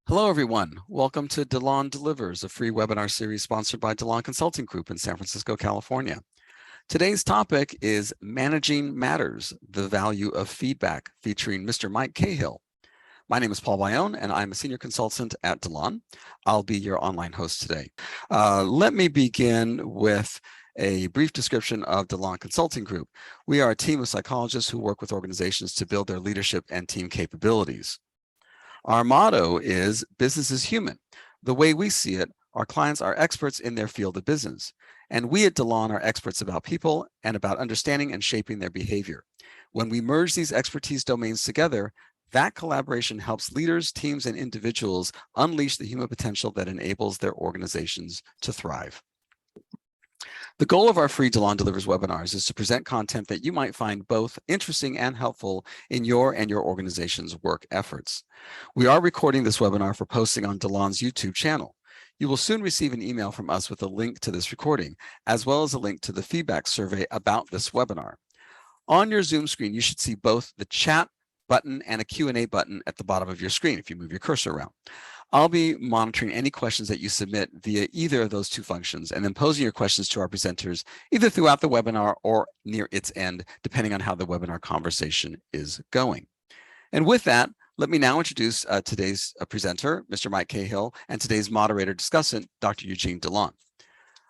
Hello, everyone. Welcome to DILAN Delivers, a free webinar series sponsored by DILAN Consulting Group in San Francisco, California. Today's topic is Managing Matters, the Value of Feedback, featuring Mr. Mike Cahill. My name is Paul Bayonne, and I'm a senior consultant at DILAN. I'll be your online host today. Let me begin with a brief description of DILAN Consulting Group. We are a team of psychologists who work with organizations to build their leadership and team capabilities. Our motto is business is human. The way we see it, our clients are experts in their field of business. And we at DILAN are experts about people and about understanding and shaping their behavior. When we merge these expertise domains together, that collaboration helps leaders, teams, and individuals unleash the human potential that enables their organizations to thrive. The goal of our free DILAN Delivers webinars is to present content that you might find both interesting and helpful in your and your organization's work efforts. We are recording this webinar for posting on DILAN's YouTube channel. You will soon receive an email from us with a link to this recording, as well as a link to the feedback survey about this webinar. On your Zoom screen, you should see both the chat button and a Q&A button at the bottom of your screen if you move your cursor around. I'll be monitoring any questions that you submit via either of those two functions and then posing your questions to our presenters either throughout the webinar or near its end, depending on how the webinar conversation is going. And with that, let me now introduce today's presenter, Mr. Mike Cahill, and today's moderator discussant, Dr. Eugene DeLon.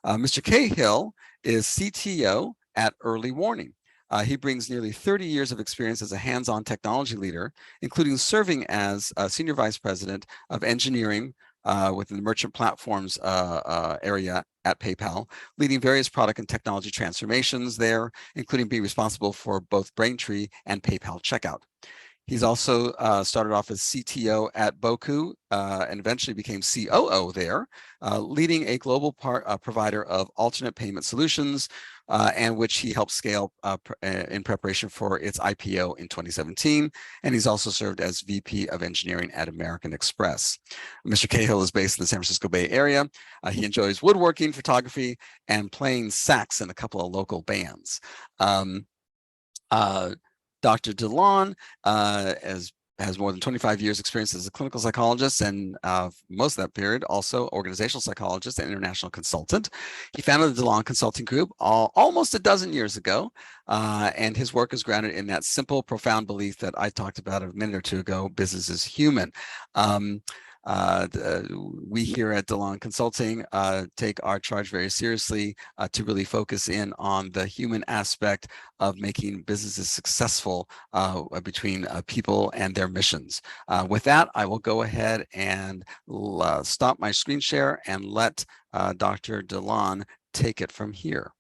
Mr. Cahill is CTO at Early Warning. He brings nearly 30 years of experience as a hands-on technology leader, including serving as Senior Vice President of Engineering within the merchant platforms area at PayPal, leading various product and technology transformations there, including being responsible for both Braintree and PayPal checkout. He's also started off as CTO at Boku and eventually became COO there, leading a global provider of alternate payment solutions, and which he helped scale in preparation for its IPO in 2017. And he's also served as VP of Engineering at American Express. Mr. Cahill is based in the San Francisco Bay Area. He enjoys woodworking, photography, and playing sax in a couple of local bands. Dr. DeLon has more than 25 years experience as a clinical psychologist and most of that period also organizational psychologist and international consultant. He founded the DILAN Consulting Group almost a dozen years ago, and his work is grounded in that simple, profound belief that I talked about a minute or two ago: business is human. We here at DILAN Consulting take our charge very seriously to really focus in on the human aspect of making businesses successful between people and their missions. With that, I will go ahead and stop my screen share and let Dr. DeLon take it from here.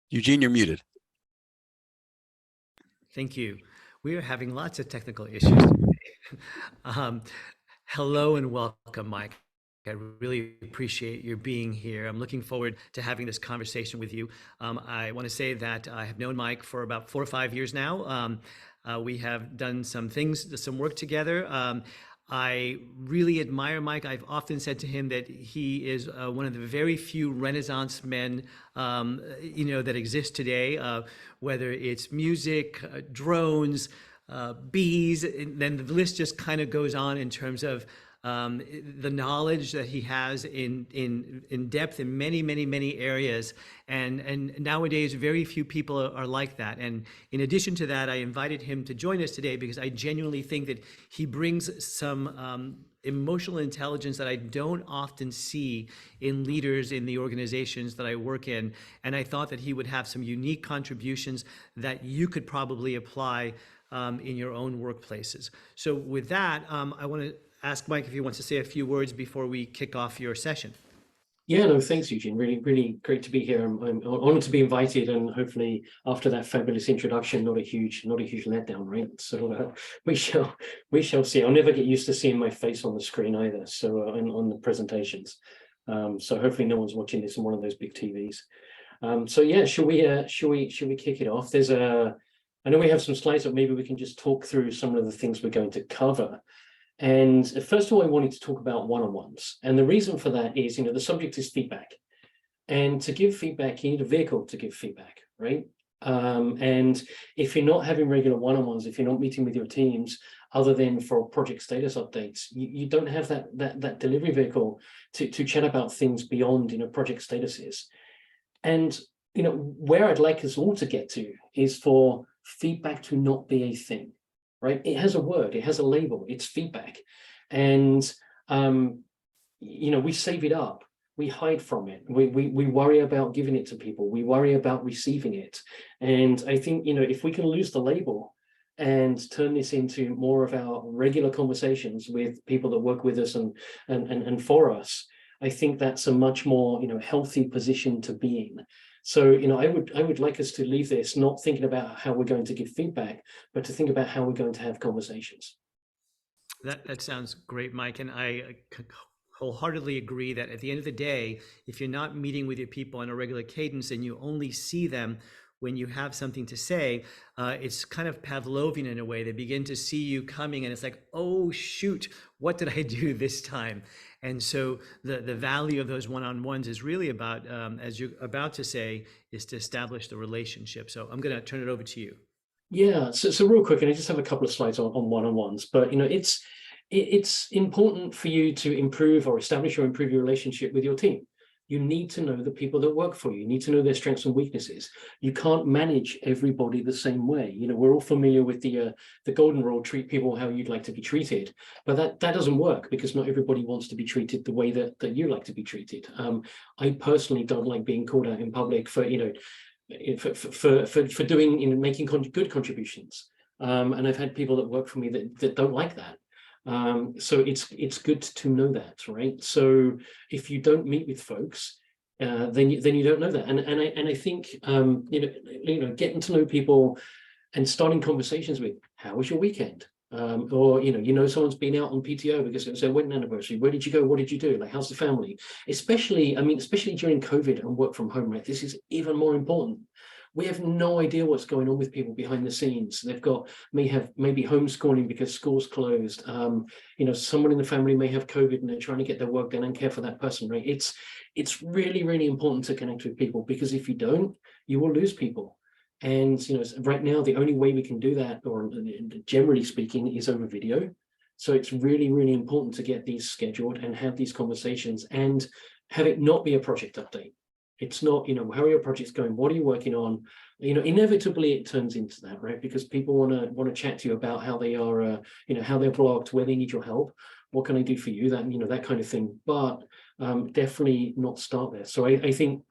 Eugene, you're muted. Thank you. We are having lots of technical issues today. Hello and welcome, Mike. I really appreciate your being here. I'm looking forward to having this conversation with you. I want to say that I have known Mike for about 4 or 5 years now. We have done some work together. I really admire Mike. I've often said to him that he is one of the very few Renaissance men, that exist today, whether it's music, drones, bees, and then the list just kind of goes on in terms of the knowledge that he has in depth in many areas, and nowadays very few people are like that. And in addition to that, I invited him to join us today because I genuinely think that he brings some emotional intelligence that I don't often see in leaders in the organizations that I work in, and I thought that he would have some unique contributions that you could probably apply in your own workplaces. So with that, I want to ask Mike if he wants to say a few words before we kick off your session. Yeah, no, thanks, Eugene. Really great to be here. I'm honored to be invited, and hopefully after that fabulous introduction, not a huge letdown, right? So we shall see. I'll never get used to seeing my face on the screen either. So on the presentations. So hopefully no one's watching this on one of those big TVs. So yeah, should we kick it off? I know we have some slides, but maybe we can just talk through some of the things we're going to cover. And first of all, I wanted to talk about one-on-ones. And the reason for that is, the subject is feedback. And to give feedback, you need a vehicle to give feedback, right? And if you're not having regular one-on-ones, if you're not meeting with your teams, other than for project status updates, you don't have that delivery vehicle to chat about things beyond, project statuses. And, where I'd like us all to get to is for feedback to not be a thing, right? It has a word, it has a label, it's feedback. And, we save it up. We hide from it. We worry about giving it to people. We worry about receiving it. And I think, if we can lose the label and turn this into more of our regular conversations with people that work with us and for us, I think that's a much more, healthy position to be in. So, I would like us to leave this not thinking about how we're going to give feedback, but to think about how we're going to have conversations. That sounds great, Mike. And I wholeheartedly agree that at the end of the day, if you're not meeting with your people on a regular cadence and you only see them when you have something to say, it's kind of Pavlovian in a way. They begin to see you coming and it's like, oh, shoot, what did I do this time? And so the value of those one-on-ones is really about, as you're about to say, is to establish the relationship. So I'm going to turn it over to you. Yeah, so real quick, and I just have a couple of slides on one-on-ones, but it's important for you to improve or establish or improve your relationship with your team. You need to know the people that work for you. You need to know their strengths and weaknesses. You can't manage everybody the same way. We're all familiar with the golden rule: treat people how you'd like to be treated. But that doesn't work, because not everybody wants to be treated the way that you like to be treated. I personally don't like being called out in public for for doing, making good contributions. And I've had people that work for me that don't like that. So it's good to know that, right? So if you don't meet with folks, then you don't know that. And I think getting to know people and starting conversations with, how was your weekend? Or someone's been out on PTO because it was their wedding anniversary. Where did you go? What did you do? Like, how's the family? Especially during COVID and work from home, right? This is even more important. We have no idea what's going on with people behind the scenes. They've got maybe homeschooling because school's closed. Someone in the family may have COVID and they're trying to get their work done and care for that person, right? It's really, really important to connect with people, because if you don't, you will lose people. And right now, the only way we can do that, or generally speaking, is over video. So it's really, really important to get these scheduled and have these conversations and have it not be a project update. It's not, how are your projects going? What are you working on? Inevitably it turns into that, right? Because people want to chat to you about how they are, how they're blocked, where they need your help. What can I do for you? That kind of thing. But definitely not start there. So I think,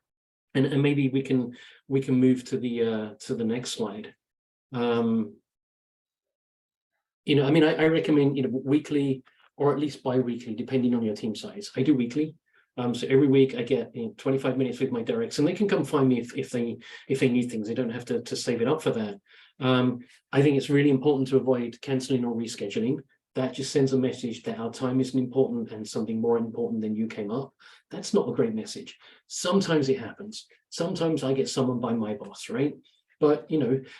and maybe we can move to the next slide. I recommend, weekly or at least bi-weekly, depending on your team size. I do weekly. So every week I get 25 minutes with my directs, and they can come find me if they need things. They don't have to save it up for that. I think it's really important to avoid canceling or rescheduling. That just sends a message that our time isn't important and something more important than you came up. That's not a great message. Sometimes it happens. Sometimes I get summoned by my boss, right? But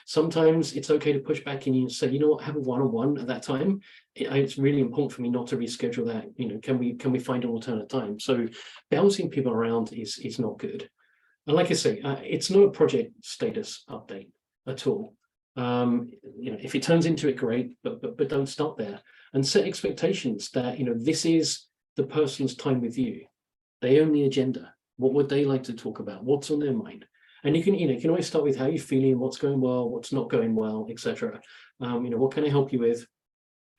sometimes it's okay to push back and say, you know what, have a one-on-one at that time. It's really important for me not to reschedule that. Can we find an alternate time? So bouncing people around is not good. And like I say, it's not a project status update at all. If it turns into it, great, but don't stop there, and set expectations that this is the person's time with you. They own the agenda. What would they like to talk about? What's on their mind? And you can always start with how you're feeling, what's going well, what's not going well, etc. What can I help you with?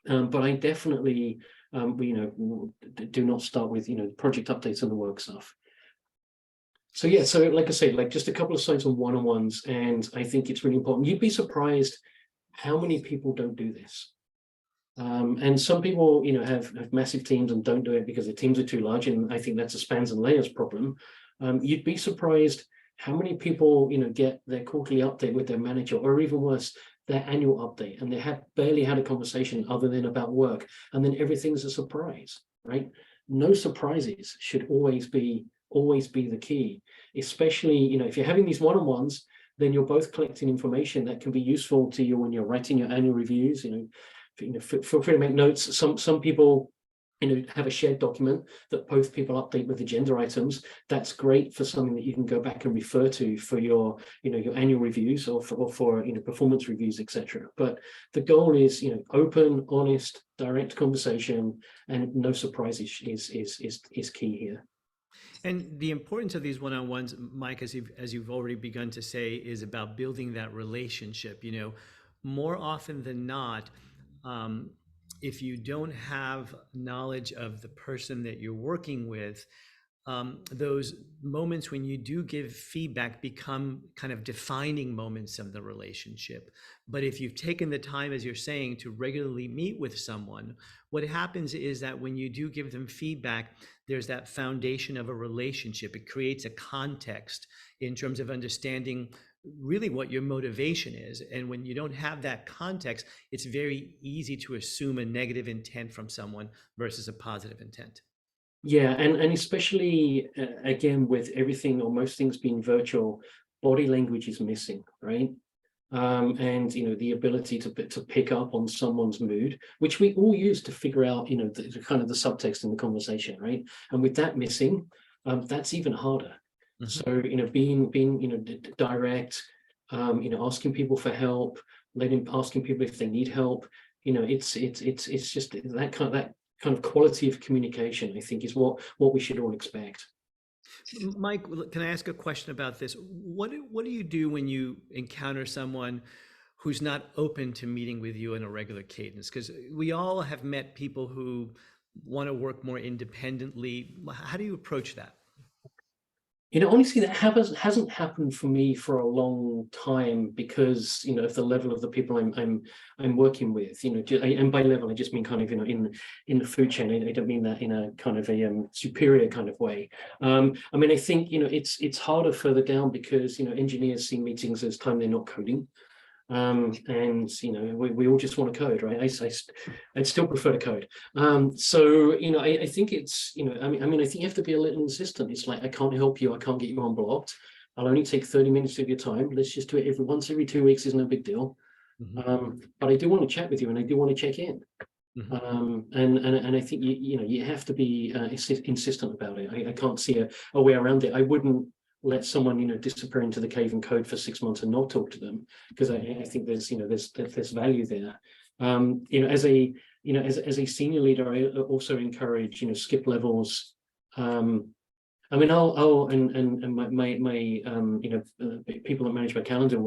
But I definitely do not start with project updates and the work stuff. So yeah, so like I say, just a couple of slides on one-on-ones, and I think it's really important. You'd be surprised how many people don't do this. And some people, have massive teams and don't do it because the teams are too large, and I think that's a spans and layers problem. You'd be surprised how many people, get their quarterly update with their manager, or even worse, their annual update, and they have barely had a conversation other than about work, and then everything's a surprise, right? No surprises should always be the key, especially, if you're having these one-on-ones, then you're both collecting information that can be useful to you when you're writing your annual reviews. Feel free to make notes. Some people, have a shared document that both people update with agenda items. That's great for something that you can go back and refer to for your, your annual reviews or for performance reviews, etc. But the goal is, open, honest, direct conversation, and no surprises is key here. And the importance of these one-on-ones, Mike, as you've already begun to say, is about building that relationship. More often than not, if you don't have knowledge of the person that you're working with, those moments when you do give feedback become kind of defining moments of the relationship. But if you've taken the time, as you're saying, to regularly meet with someone, what happens is that when you do give them feedback, there's that foundation of a relationship. It creates a context in terms of understanding really what your motivation is. And when you don't have that context, it's very easy to assume a negative intent from someone versus a positive intent. Yeah, and especially again, with everything or most things being virtual, body language is missing, right? And the ability to pick up on someone's mood, which we all use to figure out the kind of the subtext in the conversation, right? And with that missing, that's even harder. Mm-hmm. So being direct, asking people for help, asking people if they need help, it's just that kind of quality of communication, I think, is what we should all expect. Mike, can I ask a question about this? What do you do when you encounter someone who's not open to meeting with you on a regular cadence? Because we all have met people who want to work more independently. How do you approach that? Honestly, that hasn't happened for me for a long time because of the level of the people I'm working with. And by level I just mean kind of in the food chain. I don't mean that in a kind of a superior kind of way. I mean, I think it's harder further down because engineers see meetings as time they're not coding. And we all just want to code, right? I'd still prefer to code. So I think it's I mean I think you have to be a little insistent. It's like, I can't help you, I can't get you unblocked, I'll only take 30 minutes of your time, let's just do it once every 2 weeks is no big deal. Mm-hmm. But I do want to chat with you and I do want to check in. Mm-hmm. And I think you have to be insistent about it. I can't see a way around it. I wouldn't let someone disappear into the cave and code for 6 months and not talk to them, because I think there's value there. As a senior leader, I also encourage skip levels. I mean, I'll people that manage my calendar,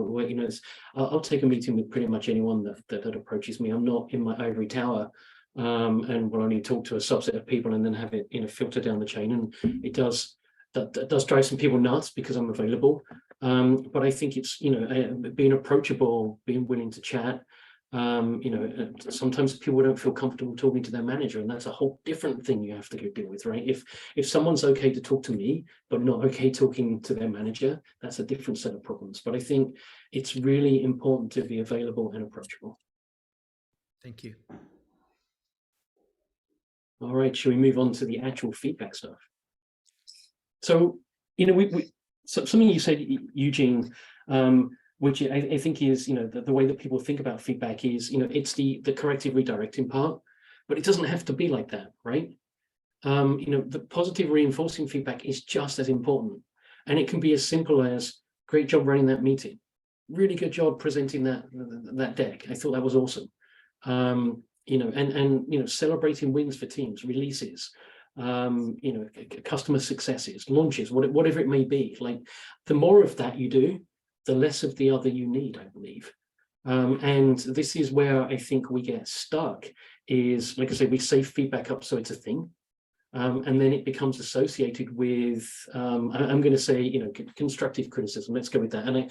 I'll take a meeting with pretty much anyone that approaches me. I'm not in my ivory tower, and will only talk to a subset of people and then have it filter down the chain. And it does. That does drive some people nuts because I'm available. But I think it's, being approachable, being willing to chat. Sometimes people don't feel comfortable talking to their manager, and that's a whole different thing you have to go deal with, right? If someone's okay to talk to me, but not okay talking to their manager, that's a different set of problems. But I think it's really important to be available and approachable. Thank you. All right, shall we move on to the actual feedback stuff? So, so something you said, Eugene, which I think is, the way that people think about feedback is, it's the corrective redirecting part, but it doesn't have to be like that, right? The positive reinforcing feedback is just as important. And it can be as simple as, great job running that meeting. Really good job presenting that deck. I thought that was awesome. And celebrating wins for teams, releases, customer successes, launches, whatever it may be. Like, the more of that you do, the less of the other you need, I believe. And this is where I think we get stuck, is, like I say, we save feedback up so it's a thing. And then it becomes associated with, I'm going to say, constructive criticism. Let's go with that. And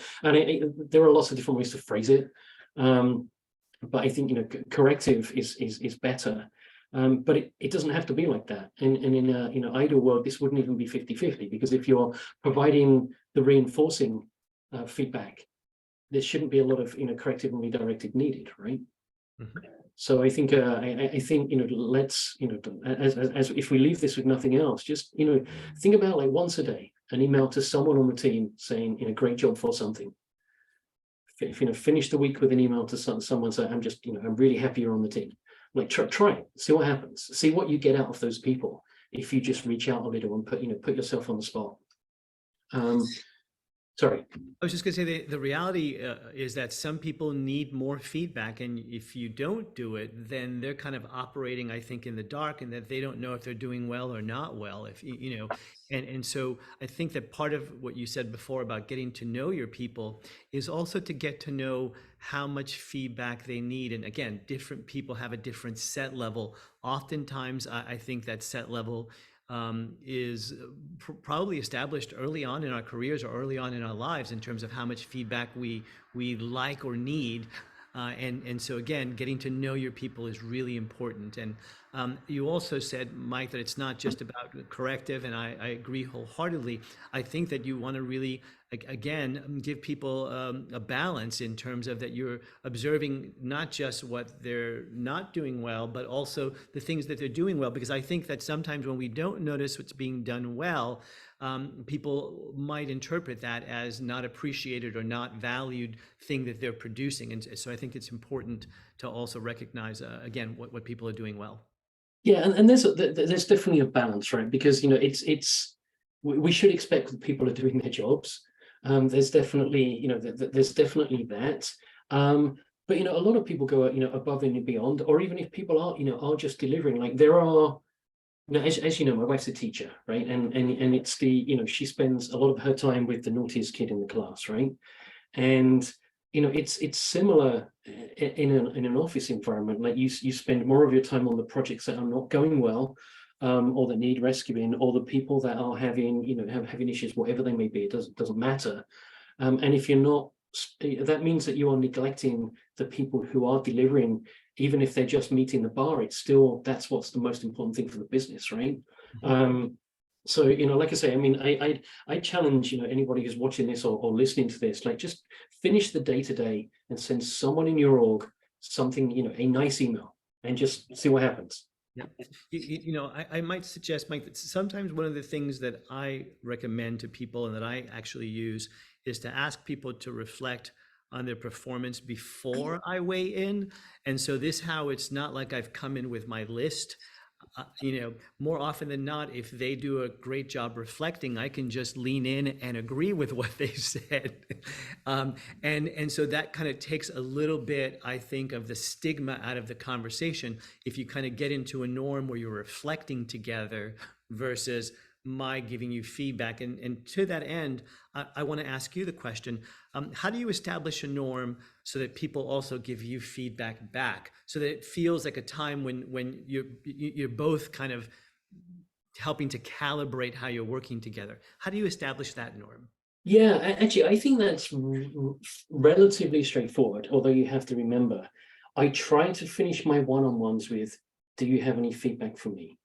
there are lots of different ways to phrase it. But I think, corrective is better. But it doesn't have to be like that. And in an ideal world, this wouldn't even be 50-50, because if you're providing the reinforcing feedback, there shouldn't be a lot of corrective and redirected needed, right? Mm-hmm. So I think let's as if we leave this with nothing else, just think about, like, once a day an email to someone on the team saying great job for something. Finish the week with an email to someone saying, I'm really happy you're on the team. Like try it, see what happens, see what you get out of those people if you just reach out a little and put yourself on the spot. Sorry. I was just going to say the reality is that some people need more feedback, and if you don't do it, then they're kind of operating, I think, in the dark, and that they don't know if they're doing well or not well. If you know, and so I think that part of what you said before about getting to know your people is also to get to know how much feedback they need. And again, different people have a different set level. Oftentimes, I think that set level is probably established early on in our careers or early on in our lives in terms of how much feedback we like or need. And so again, getting to know your people is really important. And you also said, Mike, that it's not just about corrective, and I agree wholeheartedly. I think that you want to really, again, give people a balance in terms of that you're observing not just what they're not doing well, but also the things that they're doing well. Because I think that sometimes when we don't notice what's being done well, people might interpret that as not appreciated or not valued thing that they're producing. And so I think it's important to also recognize, again, what people are doing well. Yeah, and there's definitely a balance, right? Because we should expect that people are doing their jobs. There's definitely there's definitely that. But a lot of people go above and beyond, or even if people are just delivering, like there are. As you know, my wife's a teacher, right? And it's she spends a lot of her time with the naughtiest kid in the class, right? And it's similar in an office environment. Like you spend more of your time on the projects that are not going well, or that need rescuing, or the people that are having having issues, whatever they may be. It doesn't matter. And if you're not, that means that you are neglecting the people who are delivering. Even if they're just meeting the bar, it's still, that's what's the most important thing for the business, right? So like I say, I mean, I challenge anybody who's watching this or listening to this, like just finish the day-to-day and send someone in your org something, a nice email, and just see what happens. Yeah, I might suggest, Mike, that sometimes one of the things that I recommend to people and that I actually use is to ask people to reflect on their performance before I weigh in. And so this how it's not like I've come in with my list. More often than not, if they do a great job reflecting, I can just lean in and agree with what they said. And so that kind of takes a little bit, I think, of the stigma out of the conversation. If you kind of get into a norm where you're reflecting together versus my giving you feedback. And to that end, I want to ask you the question, how do you establish a norm so that people also give you feedback back, so that it feels like a time when you're both kind of helping to calibrate how you're working together? How do you establish that norm? Yeah, actually, I think that's relatively straightforward, although you have to remember, I try to finish my one-on-ones with, do you have any feedback for me?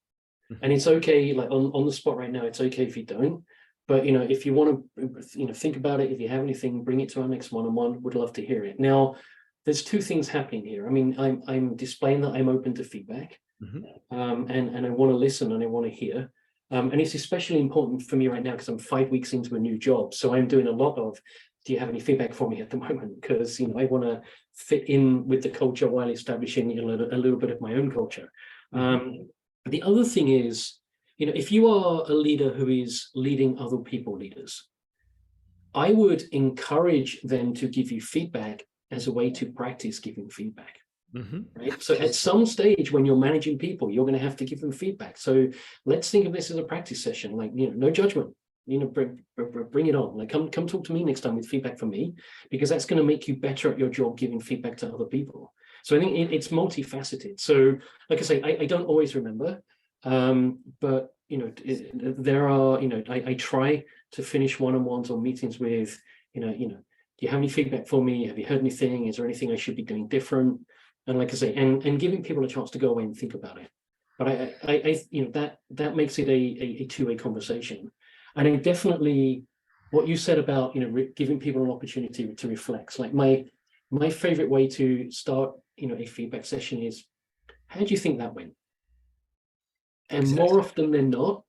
And it's okay, like on the spot right now, it's okay if you don't. But if you want to think about it, if you have anything, bring it to our next one-on-one. Would love to hear it. Now, there's two things happening here. I mean, I'm displaying that I'm open to feedback, and I want to listen and I want to hear. And it's especially important for me right now because I'm 5 weeks into a new job. So I'm doing a lot of, do you have any feedback for me at the moment? Because I want to fit in with the culture while establishing a little bit of my own culture. The other thing is, if you are a leader who is leading other people leaders, I would encourage them to give you feedback as a way to practice giving feedback. Right? So at some stage when you're managing people, you're going to have to give them feedback. So let's think of this as a practice session, like, no judgment, bring it on. Like, come talk to me next time with feedback from me, because that's going to make you better at your job giving feedback to other people. So I think it's multifaceted. So like I say, I don't always remember, but there are, I try to finish one-on-ones or meetings with, do you have any feedback for me? Have you heard anything? Is there anything I should be doing different? And like I say, and giving people a chance to go away and think about it. But I that makes it a two-way conversation. And I definitely, what you said about giving people an opportunity to reflect, like my favorite way to start a feedback session is, how do you think that went? And more often than not,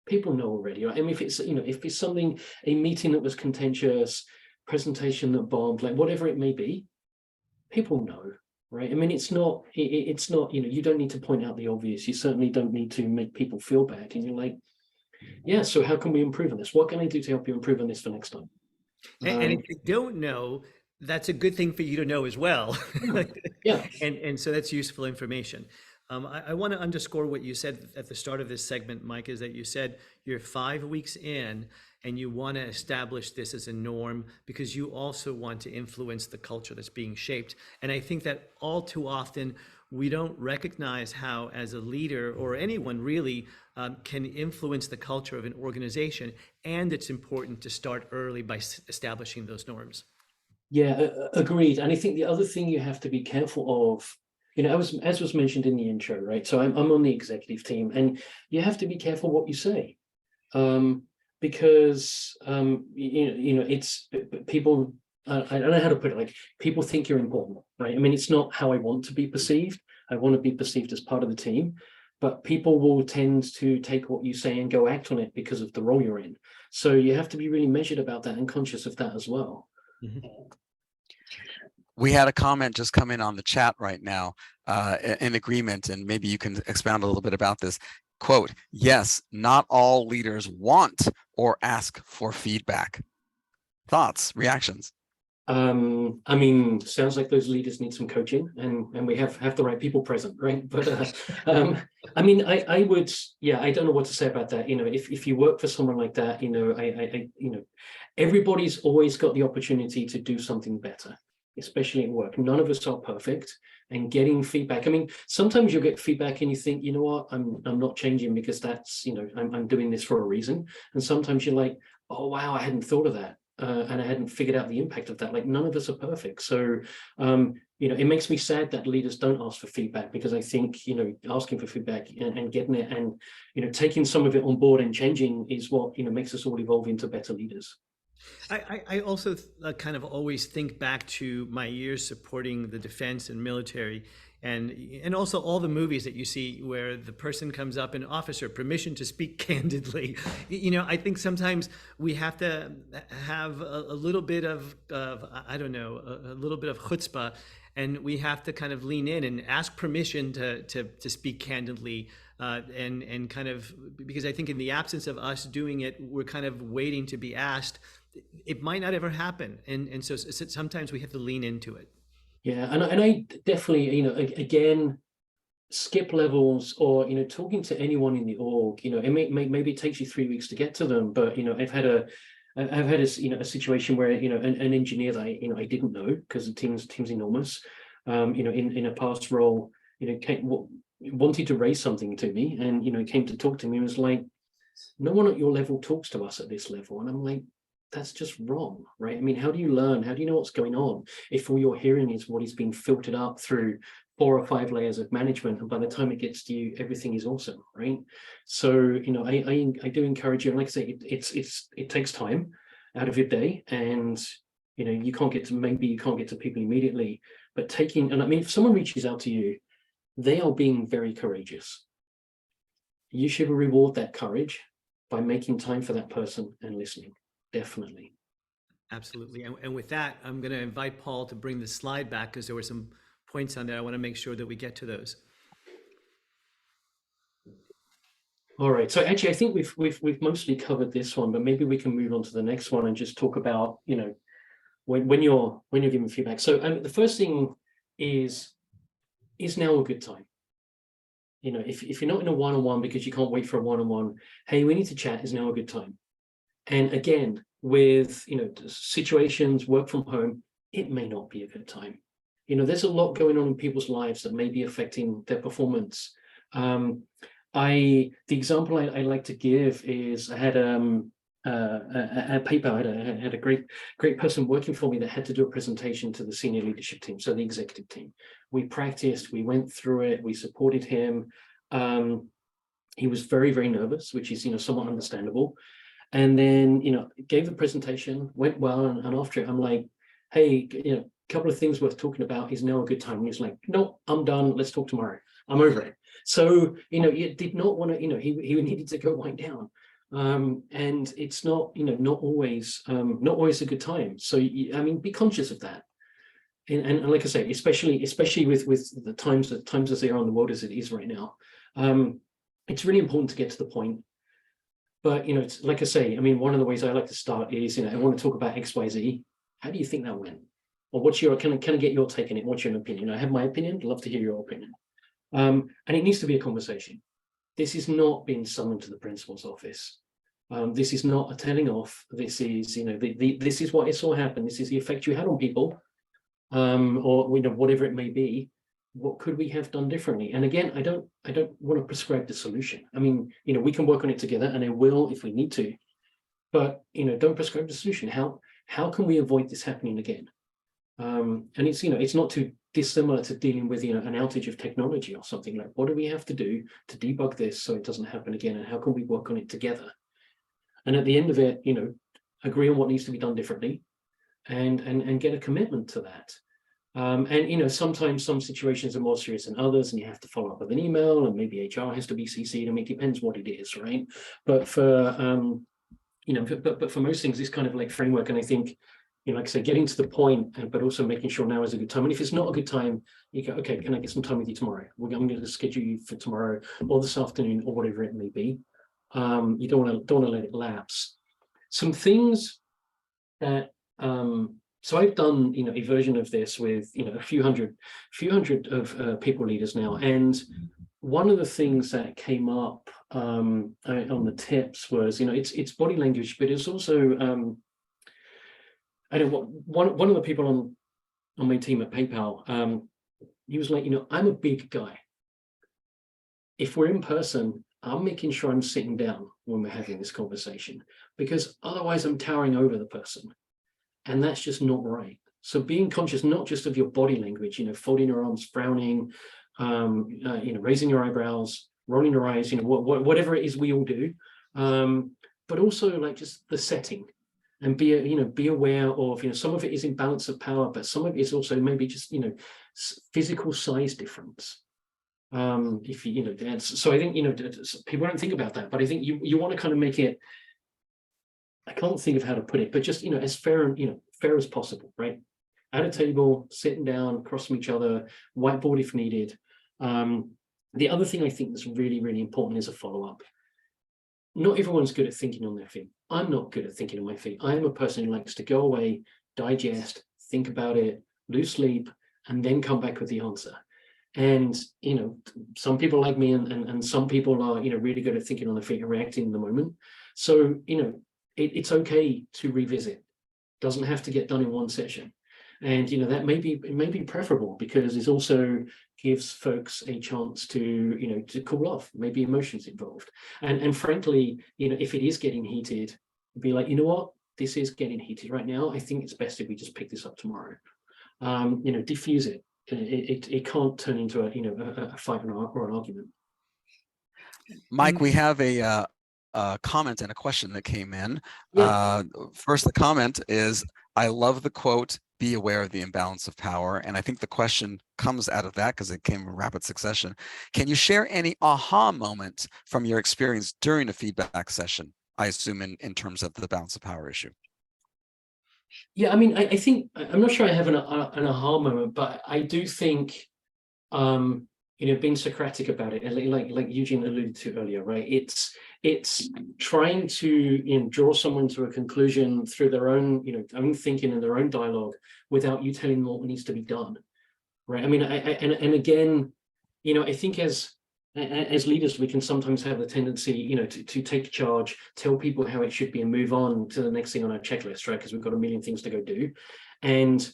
people know already, right? I mean, if it's something, a meeting that was contentious, presentation that bombed, like whatever it may be, people know. right? I mean, it's not, you don't need to point out the obvious. You certainly don't need to make people feel bad. And you're like, yeah, so how can we improve on this? What can I do to help you improve on this for next time? And if you don't know, that's a good thing for you to know as well. Yeah. And so that's useful information. I want to underscore what you said at the start of this segment, Mike, is that you said you're 5 weeks in and you want to establish this as a norm because you also want to influence the culture that's being shaped. And I think that all too often we don't recognize how, as a leader or anyone really, can influence the culture of an organization. And it's important to start early by establishing those norms. Yeah, agreed. And I think the other thing you have to be careful of, as was mentioned in the intro, right? So I'm on the executive team, and you have to be careful what you say, because it's people. I don't know how to put it. Like, people think you're important, right? I mean, it's not how I want to be perceived. I want to be perceived as part of the team, but people will tend to take what you say and go act on it because of the role you're in. So you have to be really measured about that and conscious of that as well. Mm-hmm. We had a comment just come in on the chat right now in agreement, and maybe you can expound a little bit about this. Quote, yes, not all leaders want or ask for feedback. Thoughts, reactions? I mean, sounds like those leaders need some coaching, and we have the right people present, right? But I mean, I would, yeah, I don't know what to say about that. If you work for someone like that, everybody's always got the opportunity to do something better, especially at work. None of us are perfect, and getting feedback. I mean, sometimes you'll get feedback and you think, you know what, I'm not changing because that's, I'm doing this for a reason. And sometimes you're like, oh wow, I hadn't thought of that. And I hadn't figured out the impact of that. Like, none of us are perfect. So, it makes me sad that leaders don't ask for feedback, because I think, asking for feedback and getting it and, taking some of it on board and changing is what, makes us all evolve into better leaders. I also kind of always think back to my years supporting the defense and military, and also all the movies that you see where the person comes up and, officer, permission to speak candidly. I think sometimes we have to have a little bit of I don't know, a little bit of chutzpah, and we have to kind of lean in and ask permission to speak candidly. And kind of, because I think in the absence of us doing it, we're kind of waiting to be asked. It might not ever happen, and so sometimes we have to lean into it. Yeah, and I definitely, again, skip levels, or talking to anyone in the org. Maybe it takes you 3 weeks to get to them, but I've had a situation where an engineer that I didn't know, because the team's enormous, in a past role, wanted to raise something to me, and came to talk to me and was like, no one at your level talks to us at this level. And I'm like, that's just wrong, right? I mean, how do you learn? How do you know what's going on if all you're hearing is what is being filtered up through 4 or 5 layers of management, and by the time it gets to you, everything is awesome, right? So I do encourage you, and like I say, it takes time out of your day, and you can't get to people immediately, but and I mean, if someone reaches out to you, they are being very courageous. You should reward that courage by making time for that person and listening. Definitely. Absolutely. And with that, I'm going to invite Paul to bring the slide back, because there were some points on there. I want to make sure that we get to those. All right. So actually, I think we've mostly covered this one, but maybe we can move on to the next one and just talk about, when you're giving feedback. So the first thing is now a good time? If you're not in a one-on-one because you can't wait for a one-on-one, hey, we need to chat, is now a good time? And again, with situations, work from home, it may not be a good time. There's a lot going on in people's lives that may be affecting their performance. The example I like to give is, I had a paper. I had a great person working for me that had to do a presentation to the senior leadership team, so the executive team. We practiced, we went through it, we supported him. He was very, very nervous, which is somewhat understandable. And then, gave the presentation, went well. And after it, I'm like, hey, a couple of things worth talking about, is now a good time? And he's like, no, I'm done. Let's talk tomorrow. I'm over it. So, you did not want to, he needed to go wind down. And it's not, not always a good time. So, I mean, be conscious of that. and like I say, especially with the times as they are in the world as it is right now, it's really important to get to the point. But it's like I say, I mean, one of the ways I like to start is, I want to talk about XYZ. How do you think that went? Or what's your can I get your take on it? What's your opinion? I have my opinion. I'd love to hear your opinion. And it needs to be a conversation. This is not being summoned to the principal's office. This is not a telling off. This is, this is what I saw happen. This is the effect you had on people, or whatever it may be. What could we have done differently? And again, I don't want to prescribe the solution. I mean, we can work on it together, and I will if we need to. But don't prescribe the solution. How can we avoid this happening again? And it's not too dissimilar to dealing with an outage of technology or something. Like, what do we have to do to debug this so it doesn't happen again, and how can we work on it together? And at the end of it, agree on what needs to be done differently, and get a commitment to that. And sometimes some situations are more serious than others, and you have to follow up with an email, and maybe HR has to be CC'd. I mean, it depends what it is, right? But for but for most things, this kind of like framework, and I think, like I say, getting to the point, but also making sure now is a good time. And if it's not a good time, you go, okay, can I get some time with you tomorrow? I'm going to schedule you for tomorrow or this afternoon or whatever it may be. You don't want to let it lapse. Some things that so I've done a version of this with a few hundred of people leaders now, and one of the things that came up on the tips was it's body language, but it's also I know one of the people on my team at PayPal, he was like, I'm a big guy. If we're in person, I'm making sure I'm sitting down when we're having this conversation, because otherwise I'm towering over the person. And that's just not right. So being conscious, not just of your body language, folding your arms, frowning, raising your eyebrows, rolling your eyes, whatever it is we all do, but also like just the setting, and be aware of, some of it is imbalance of power, but some of it is also maybe just, physical size difference. If so I think, people don't think about that, but I think you want to kind of make it, I can't think of how to put it, but just, as fair as possible, right? At a table, sitting down, across from each other, whiteboard if needed. The other thing I think that's really, really important is a follow-up. Not everyone's good at thinking on their feet. I'm not good at thinking on my feet. I am a person who likes to go away, digest, think about it, lose sleep, and then come back with the answer. And, some people like me and some people are, really good at thinking on their feet and reacting in the moment. So, it's okay to revisit. Doesn't have to get done in one session. And that may be preferable, because it also gives folks a chance to to cool off, maybe emotions involved. And frankly, if it is getting heated, be like, what, this is getting heated right now. I think it's best if we just pick this up tomorrow. Diffuse it. It can't turn into a fight or an argument. Mike, we have a comment and a question that came in. Yeah. First, the comment is, I love the quote, be aware of the imbalance of power. And I think the question comes out of that because it came in rapid succession. Can you share any aha moment from your experience during a feedback session? I assume in terms of the balance of power issue. Yeah, I mean, I think, I'm not sure I have an aha moment, but I do think, being Socratic about it, like Eugene alluded to earlier, right? It's trying to draw someone to a conclusion through their own, own thinking and their own dialogue, without you telling them what needs to be done, right? I mean, and again, I think as leaders, we can sometimes have the tendency, to take charge, tell people how it should be, and move on to the next thing on our checklist, right? Because we've got a million things to go do, and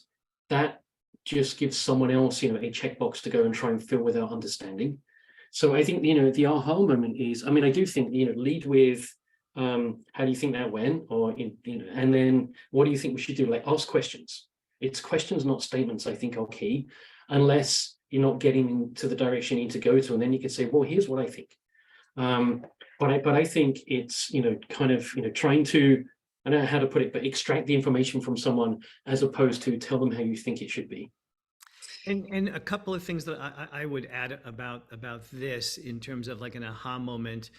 that just gives someone else, a checkbox to go and try and fill without understanding. So I think, the aha moment is, I mean, I do think, lead with, how do you think that went? Or, and then what do you think we should do? Like, ask questions. It's questions, not statements, I think are key, unless you're not getting into the direction you need to go to. And then you can say, well, here's what I think. But I think it's, kind of, trying to, I don't know how to put it, but extract the information from someone as opposed to tell them how you think it should be. And a couple of things that I would add about this in terms of like an aha moment,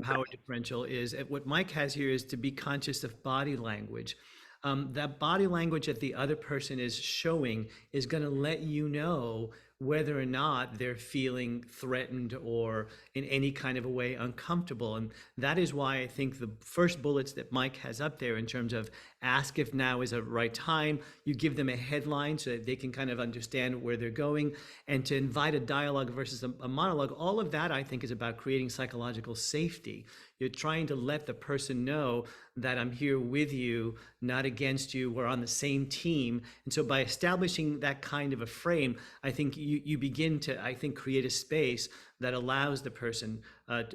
power differential, is what Mike has here is to be conscious of body language. that body language that the other person is showing is going to let you know whether or not they're feeling threatened or in any kind of a way uncomfortable. And that is why I think the first bullets that Mike has up there in terms of ask if now is a right time, you give them a headline so that they can kind of understand where they're going, and to invite a dialogue versus a monologue. All of that, I think, is about creating psychological safety. You're trying to let the person know that I'm here with you, not against you. We're on the same team. And so by establishing that kind of a frame, I think you begin to, I think, create a space that allows the person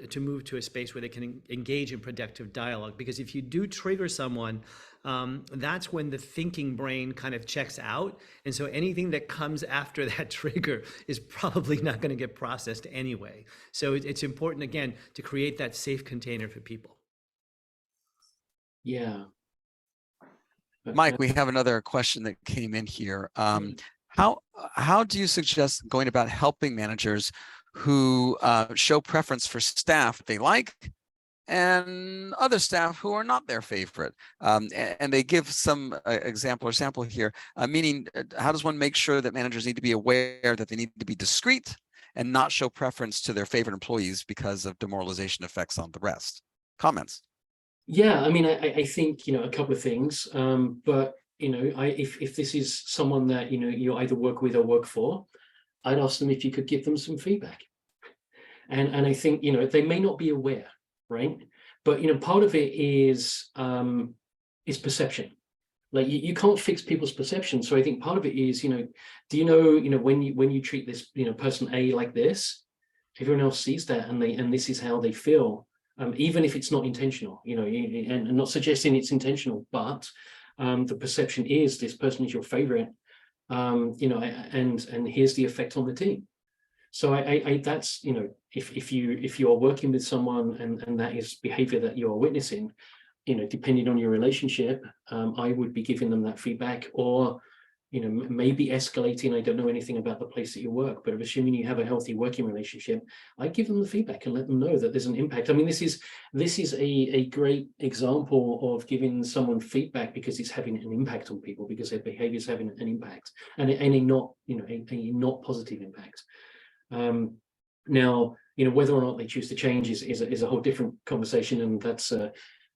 to move to a space where they can engage in productive dialogue. Because if you do trigger someone, that's when the thinking brain kind of checks out. And so anything that comes after that trigger is probably not going to get processed anyway. So it's important, again, to create that safe container for people. Yeah. Mike, we have another question that came in here. How do you suggest going about helping managers who show preference for staff they like and other staff who are not their favorite? And they give some example or sample here, meaning how does one make sure that managers need to be aware that they need to be discreet and not show preference to their favorite employees because of demoralization effects on the rest? Comments? Yeah, I mean, I think, a couple of things, but, if this is someone that, you either work with or work for, I'd ask them if you could give them some feedback. And I think, they may not be aware, right? But, part of it is perception. Like you can't fix people's perception. So I think part of it is, do you know, when you treat this, person A like this, everyone else sees that and this is how they feel. Even if it's not intentional, and not suggesting it's intentional, but the perception is this person is your favorite, and here's the effect on the team. So I that's, if you are working with someone and that is behavior that you are witnessing, depending on your relationship, I would be giving them that feedback, or maybe escalating. I don't know anything about the place that you work, but assuming you have a healthy working relationship, I give them the feedback and let them know that there's an impact. I mean, this is a great example of giving someone feedback because it's having an impact on people, because their behavior is having an impact, and a not, a not positive impact. Now, whether or not they choose to change is a whole different conversation, and that's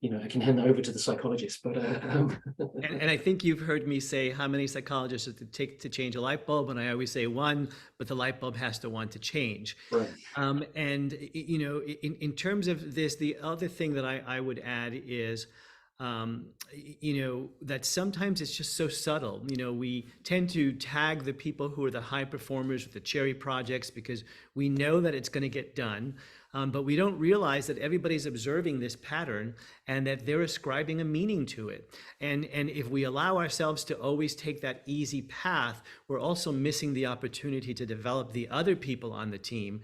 I can hand that over to the psychologist, but and I think you've heard me say how many psychologists it take to change a light bulb, and I always say one, but the light bulb has to want to change. Right. And in terms of this, the other thing that I would add is, that sometimes it's just so subtle. We tend to tag the people who are the high performers with the cherry projects because we know that it's going to get done. But we don't realize that everybody's observing this pattern and that they're ascribing a meaning to it. And if we allow ourselves to always take that easy path, we're also missing the opportunity to develop the other people on the team,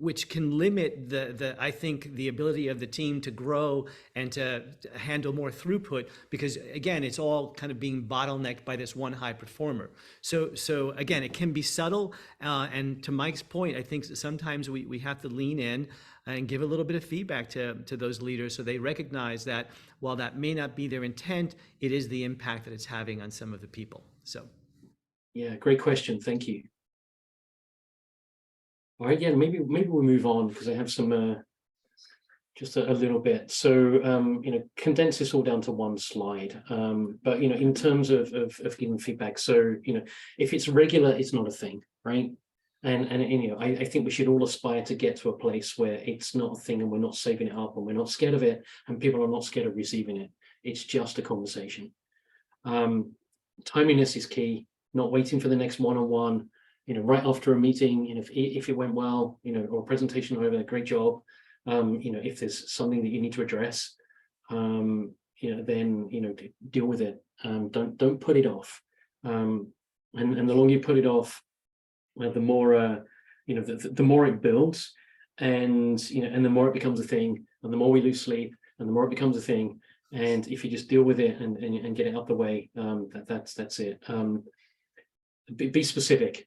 which can limit I think the ability of the team to grow and to handle more throughput, because again, it's all kind of being bottlenecked by this one high performer. So again, it can be subtle. And to Mike's point, I think sometimes we have to lean in and give a little bit of feedback to those leaders so they recognize that while that may not be their intent, it is the impact that it's having on some of the people. So yeah, great question, thank you. All right, yeah, maybe we'll move on because I have some just a little bit. So condense this all down to one slide, but in terms of giving feedback, so if it's regular, it's not a thing, right? And I think we should all aspire to get to a place where it's not a thing and we're not saving it up and we're not scared of it and people are not scared of receiving it. It's just a conversation. Timeliness is key, not waiting for the next one-on-one, right after a meeting, if it went well, or a presentation over, a great job, if there's something that you need to address, then, deal with it. Don't put it off. And the longer you put it off, the more the more it builds, and and the more it becomes a thing, and the more we lose sleep, and the more it becomes a thing. And if you just deal with it and get it out the way, that's it. Be specific.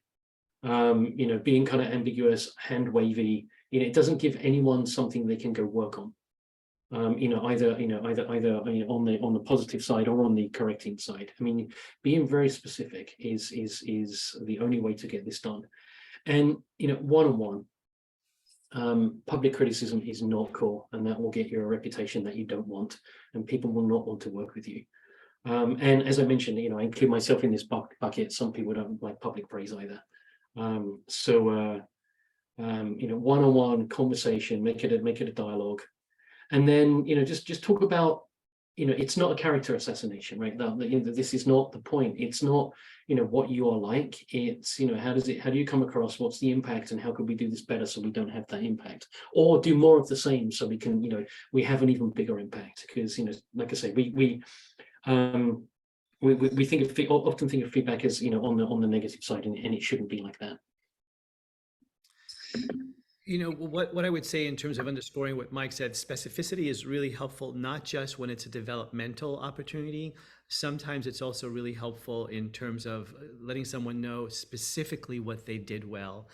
Being kind of ambiguous, hand wavy, it doesn't give anyone something they can go work on. either on the positive side or on the correcting side. I mean, being very specific is the only way to get this done. And one-on-one, public criticism is not cool, and that will get you a reputation that you don't want, and people will not want to work with you. And as I mentioned, I include myself in this bucket. Some people don't like public praise either. One-on-one conversation, make it a dialogue, and then just talk about, it's not a character assassination, right? This is not the point. It's not what you are like. It's how do you come across? What's the impact, and how could we do this better so we don't have that impact, or do more of the same so we can we have an even bigger impact? Because like I say, we often think of feedback as on the negative side, and it shouldn't be like that. What I would say in terms of underscoring what Mike said, specificity is really helpful, not just when it's a developmental opportunity. Sometimes it's also really helpful in terms of letting someone know specifically what they did well.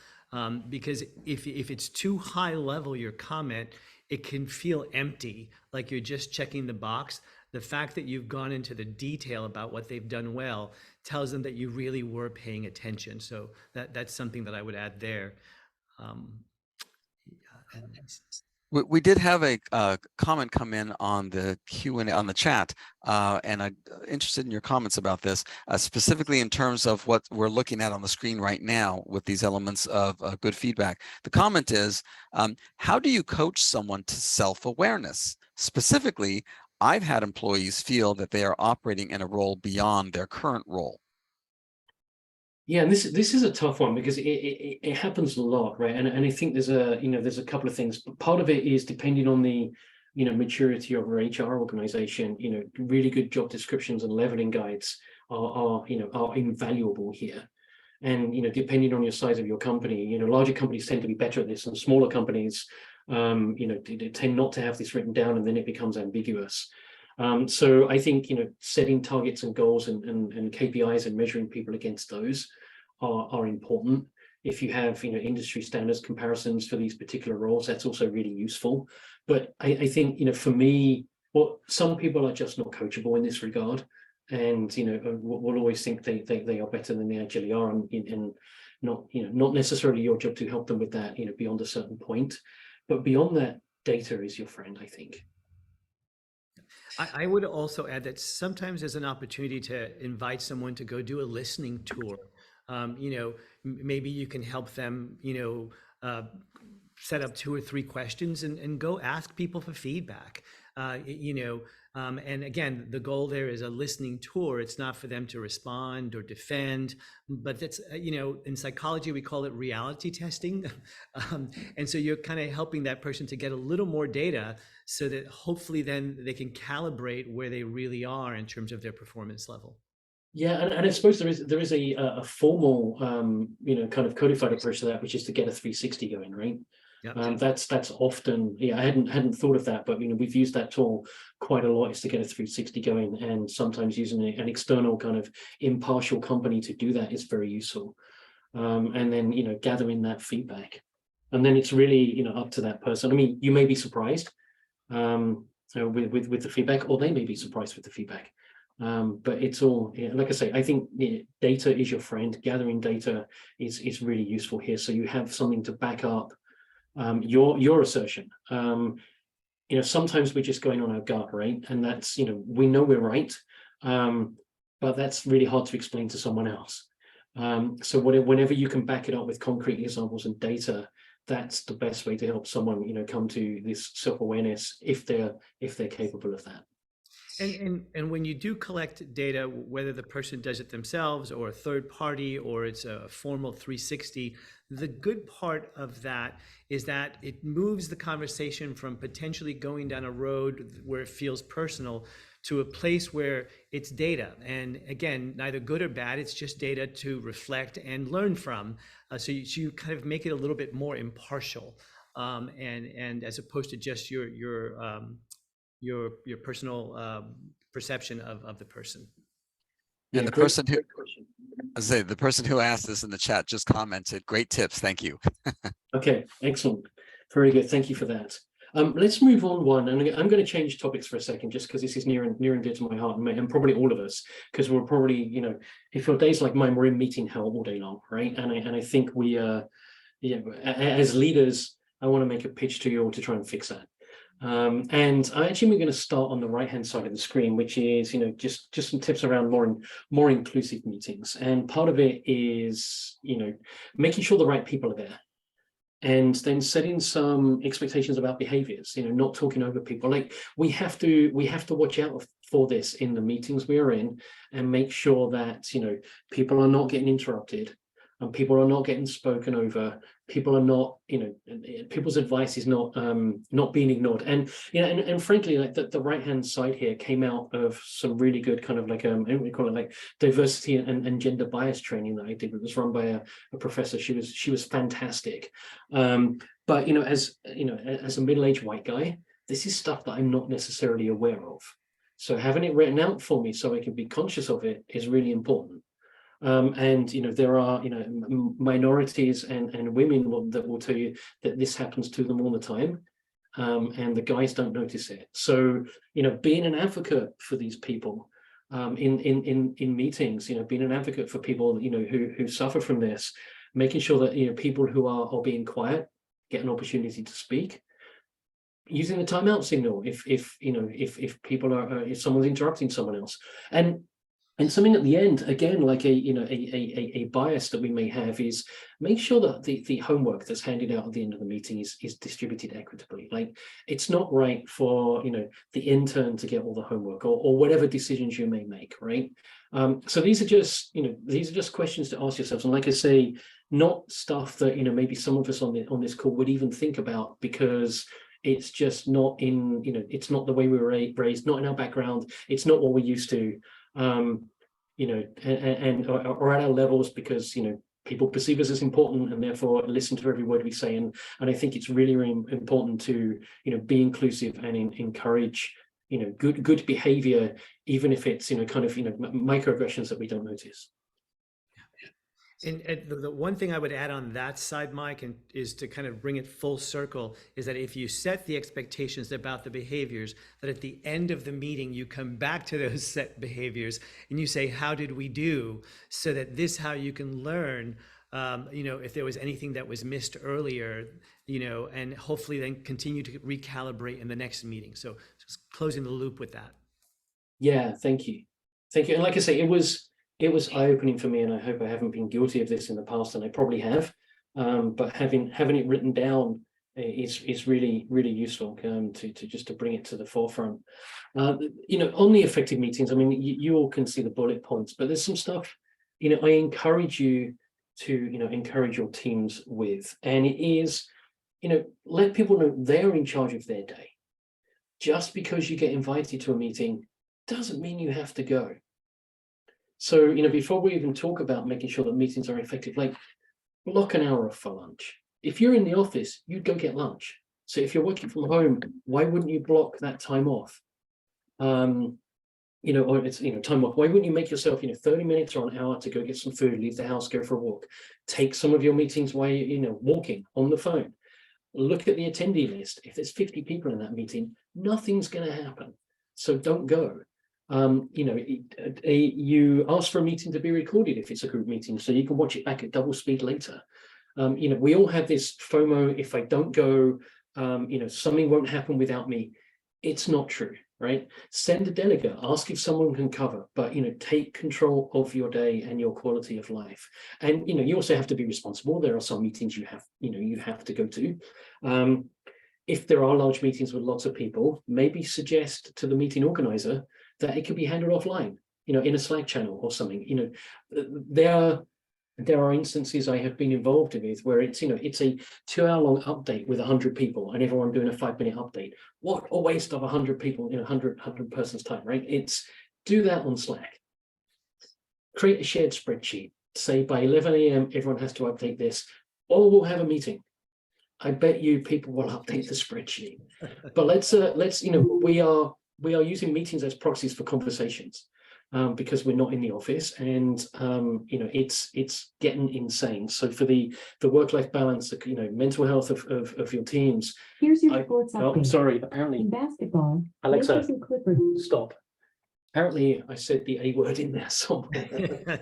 Because if it's too high level, your comment, it can feel empty, like you're just checking the box. The fact that you've gone into the detail about what they've done well tells them that you really were paying attention. So that's something that I would add there. We did have a comment come in on the Q&A on the chat, and I'm interested in your comments about this, specifically in terms of what we're looking at on the screen right now with these elements of good feedback. The comment is, how do you coach someone to self-awareness? Specifically, I've had employees feel that they are operating in a role beyond their current role. Yeah, and this is a tough one because it happens a lot, right? And I think there's a couple of things. But part of it is depending on the maturity of our HR organization. Really good job descriptions and leveling guides are invaluable here. And depending on your size of your company, larger companies tend to be better at this, and smaller companies tend not to have this written down, and then it becomes ambiguous. So I think setting targets and goals and KPIs and measuring people against those are important. If you have industry standards comparisons for these particular roles, that's also really useful. But I think for me, some people are just not coachable in this regard, and will always think they are better than they actually are, and not necessarily your job to help them with that beyond a certain point. But beyond that, data is your friend, I think. I would also add that sometimes there's an opportunity to invite someone to go do a listening tour. Maybe you can help them, set up 2 or 3 questions and go ask people for feedback. And again, the goal there is a listening tour. It's not for them to respond or defend, but that's, in psychology, we call it reality testing. And so you're kind of helping that person to get a little more data so that hopefully then they can calibrate where they really are in terms of their performance level. Yeah, and I suppose there is a formal, kind of codified approach to that, which is to get a 360 going, right? Yep. That's often, I hadn't thought of that, but we've used that tool quite a lot, is to get a 360 going, and sometimes using an external kind of impartial company to do that is very useful. And then gathering that feedback, and then it's really up to that person. I mean, you may be surprised with the feedback, or they may be surprised with the feedback. But it's all, like I say, I think data is your friend. Gathering data is really useful here, so you have something to back up your assertion. Sometimes we're just going on our gut, right? And that's, we know we're right, but that's really hard to explain to someone else. So whenever you can back it up with concrete examples and data, that's the best way to help someone, come to this self-awareness if they're capable of that. And when you do collect data, whether the person does it themselves or a third party, or it's a formal 360, the good part of that is that it moves the conversation from potentially going down a road where it feels personal to a place where it's data. And again, neither good or bad, it's just data to reflect and learn from. So you kind of make it a little bit more impartial, and as opposed to just your personal perception of the person. And the person who, the person who asked this in the chat just commented, "Great tips, thank you." Okay, excellent, very good, thank you for that. Let's move on one, and I'm going to change topics for a second, just because this is near and dear to my heart, and probably all of us, because we're probably, if your days like mine, we're in meeting hell all day long, right? And I think we, as leaders, I want to make a pitch to you all to try and fix that. And I actually we're going to start on the right-hand side of the screen, which is, just some tips around more inclusive meetings. And part of it is, making sure the right people are there. And then setting some expectations about behaviors, not talking over people. Like we have to watch out for this in the meetings we are in, and make sure that, people are not getting interrupted, and people are not getting spoken over. People are not, people's advice is not being ignored. And and frankly, like the right hand side here came out of some really good kind of like we call it like diversity and gender bias training that I did. It was run by a professor. She was fantastic. But as a middle-aged white guy, this is stuff that I'm not necessarily aware of. So having it written out for me so I can be conscious of it is really important. And there are minorities and women that will tell you that this happens to them all the time, and the guys don't notice it. So being an advocate for these people in meetings, being an advocate for people who suffer from this, making sure that people who are being quiet get an opportunity to speak, using the timeout signal if people are if someone's interrupting someone else, and something at the end, again, like a bias that we may have, is make sure that the homework that's handed out at the end of the meeting is distributed equitably. Like it's not right for the intern to get all the homework, or whatever decisions you may make, right? So these are just questions to ask yourselves, and like I say, not stuff that maybe some of us on this call would even think about, because it's just not in it's not the way we were raised, not in our background, it's not what we're used to. Or at our levels, because people perceive us as important and therefore listen to every word we say, and I think it's really, really important to be inclusive and encourage good behavior, even if it's kind of microaggressions that we don't notice. And the one thing I would add on that side, Mike, is to kind of bring it full circle, is that if you set the expectations about the behaviors, that at the end of the meeting, you come back to those set behaviors and you say, how did we do? So that this, how you can learn, if there was anything that was missed earlier, and hopefully then continue to recalibrate in the next meeting. So just closing the loop with that. Yeah, thank you. And like I say, it was eye-opening for me, and I hope I haven't been guilty of this in the past, and I probably have. But having it written down is really, really useful to bring it to the forefront. On the effective meetings, I mean, you all can see the bullet points, but there's some stuff I encourage you to encourage your teams with, and it is let people know they're in charge of their day. Just because you get invited to a meeting doesn't mean you have to go. So, before we even talk about making sure that meetings are effective, like block an hour off for lunch. If you're in the office, you'd go get lunch. So if you're working from home, why wouldn't you block that time off? Or it's, time off. Why wouldn't you make yourself, 30 minutes or an hour to go get some food, leave the house, go for a walk, take some of your meetings while you're, walking on the phone. Look at the attendee list. If there's 50 people in that meeting, nothing's going to happen. So don't go. You ask for a meeting to be recorded if it's a group meeting, so you can watch it back at double speed later. We all have this FOMO. If I don't go, something won't happen without me. It's not true, right? Send a delegate, ask if someone can cover, but take control of your day and your quality of life. And you also have to be responsible. There are some meetings you have to go to. If there are large meetings with lots of people, maybe suggest to the meeting organizer that it could be handled offline, in a Slack channel or something. There are instances I have been involved with where it's a 2-hour-long update with 100 people and everyone doing a 5-minute update. What a waste of 100 people in 100 persons time, right? Do that on Slack. Create a shared spreadsheet. Say by 11 a.m. everyone has to update this, or we'll have a meeting. I bet you people will update the spreadsheet. But let's we are using meetings as proxies for conversations. because we're not in the office, and it's getting insane. So for the work-life balance, mental health of your teams. Here's your sports update. Oh, sorry. Apparently, In basketball, Alexa, Lakers and Clippers. stop. Apparently, I said the A word in there somewhere.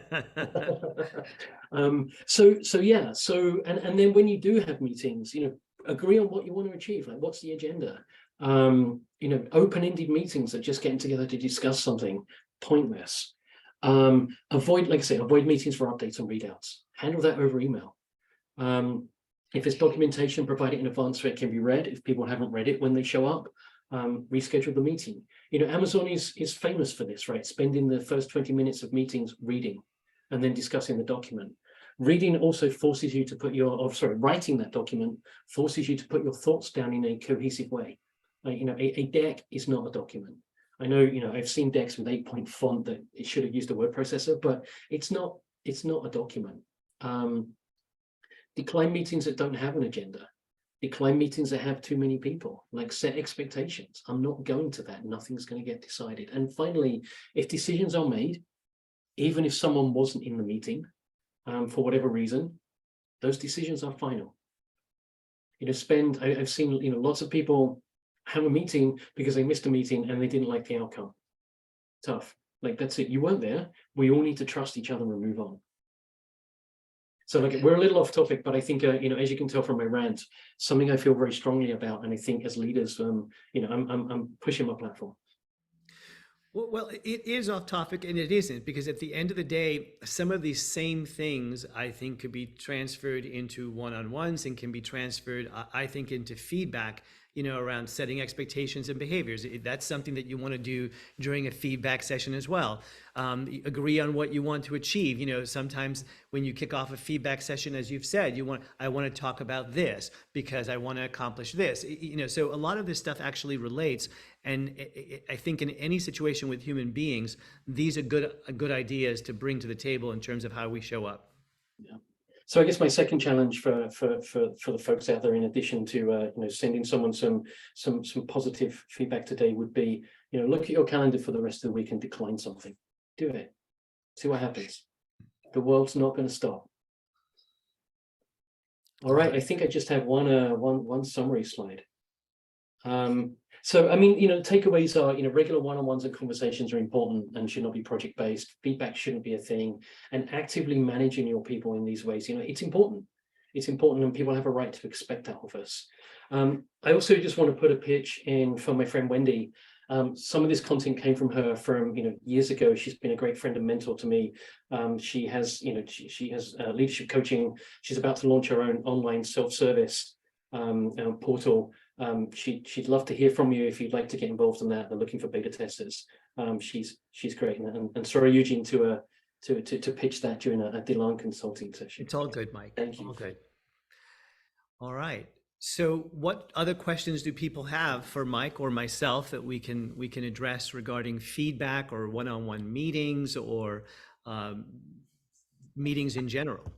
And then when you do have meetings, agree on what you want to achieve. Like, what's the agenda? Open-ended meetings that just getting together to discuss something, pointless. Avoid meetings for updates and readouts. Handle that over email. If it's documentation, provide it in advance so it can be read. If people haven't read it when they show up, reschedule the meeting. Amazon is famous for this, right? Spending the first 20 minutes of meetings reading and then discussing the document. Reading also forces you to writing that document forces you to put your thoughts down in a cohesive way. A deck is not a document. I know, I've seen decks with 8-point font that it should have used a word processor, but it's not a document. Decline meetings that don't have an agenda. Decline meetings that have too many people. Like, set expectations. I'm not going to that. Nothing's going to get decided. And finally, if decisions are made, even if someone wasn't in the meeting, for whatever reason, those decisions are final. I've seen, lots of people have a meeting because they missed a meeting and they didn't like the outcome. Tough. Like, that's it. You weren't there. We all need to trust each other and move on. So we're a little off topic, but I think, as you can tell from my rant, something I feel very strongly about. And I think as leaders, I'm pushing my platform. Well, it is off topic, and it isn't, because at the end of the day, some of these same things I think could be transferred into one-on-ones and can be transferred, I think, into feedback, around setting expectations and behaviors. That's something that you want to do during a feedback session as well. Agree on what you want to achieve. Sometimes when you kick off a feedback session, as you've said, I want to talk about this because I want to accomplish this. So a lot of this stuff actually relates. And I think in any situation with human beings, these are good ideas to bring to the table in terms of how we show up. Yeah. So I guess my second challenge for the folks out there, in addition to sending someone some positive feedback today, would be, look at your calendar for the rest of the week and decline something. Do it. See what happens. The world's not going to stop. All right. I think I just have one summary slide. So, takeaways are, regular one-on-ones and conversations are important and should not be project-based. Feedback shouldn't be a thing. And actively managing your people in these ways, it's important. It's important, and people have a right to expect that of us. I also just want to put a pitch in for my friend Wendy. Some of this content came from her from, years ago. She's been a great friend and mentor to me. She has, she has leadership coaching. She's about to launch her own online self-service portal. She'd love to hear from you if you'd like to get involved in that. They're looking for beta testers. She's great. And sorry, Eugene, to pitch that during a DILAN consulting session. It's all good, Mike. Thank you. All good. All right. So what other questions do people have for Mike or myself that we can address regarding feedback or one-on-one meetings or meetings in general?